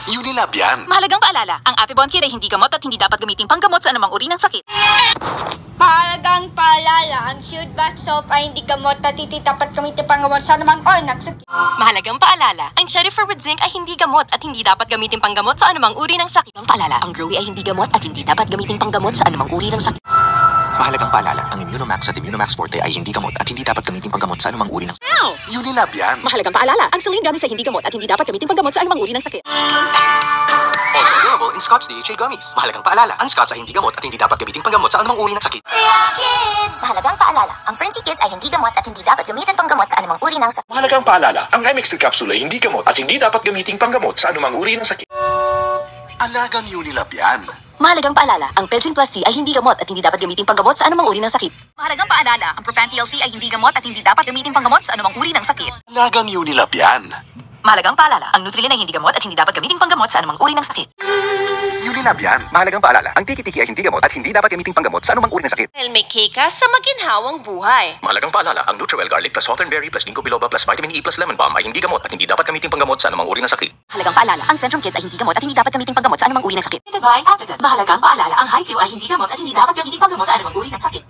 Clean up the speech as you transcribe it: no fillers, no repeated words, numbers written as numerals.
Unilab yan. Mahalagang paalala, ang Apibon Kid ay hindi gamot at hindi dapat gamitin panggamot sa anumang uri ng sakit. Mahalagang paalala, ang Shield Bath Soap ay hindi gamot at hindi dapat gamitin panggamot sa anumang uri ng sakit. Mahalagang paalala, ang Cherryfer with Zinc ay hindi gamot at hindi dapat gamitin panggamot sa anumang uri ng sakit. Mahalagang paalala, ang Growy ay hindi gamot at hindi dapat gamitin panggamot sa anumang uri ng sakit. Mahalagang paalala, ang Immunomax at Immunomax Forte ay hindi gamot at hindi dapat gamitin panggamot sa anumang uri ng sakit. Unilab yan. Mahalagang paalala, ang Celine Gummies ay hindi gamot at hindi dapat gamitin panggamot sa anumang uri ng sakit. Also available in Scott's DHA Gummies. Mahalagang paalala, ang Scott's ay hindi gamot at hindi dapat gamitin panggamot sa anumang uri ng sakit. Mahalagang paalala, ang Frenzy Kids ay hindi gamot at hindi dapat gamitin panggamot sa anumang uri ng sakit. Mahalagang paalala, ang MX3 capsule ay hindi gamot at hindi dapat gamitin panggamot sa anumang uri ng sakit. Alagang Unilab yan. Mahalagang paalala, ang Pelsin Plus C ay hindi gamot at hindi dapat gamitin panggamot sa anumang uri ng sakit. Mahalagang paalala, ang Propan TLC ay hindi gamot at hindi dapat gamitin panggamot sa anumang uri ng sakit. Alagang Unilab yan. Mahalagang paalala, ang Nutrilin ay hindi gamot at hindi dapat gamitin panggamot sa anumang uri ng sakit. Unilab yan. Mahalagang paalala, ang tiki-tiki ay hindi gamot at hindi dapat gamitin panggamot sa anumang uri ng sakit. Dahil may keka sa maginhawang buhay. Mahalagang paalala, ang Nutrewell Garlic plus Hawthorne Berry plus Ginkgo Biloba plus Vitamin E plus Lemon Balm ay hindi gamot at hindi dapat gamitin panggamot sa anumang uri ng sakit. Mahalagang paalala, ang Centrum Kids ay hindi gamot at hindi dapat gamitin panggamot sa anumang uri ng sakit. Mahalagang paalala, ang High Q ay hindi gamot at hindi dapat gamitin panggamot sa anumang uri ng sakit.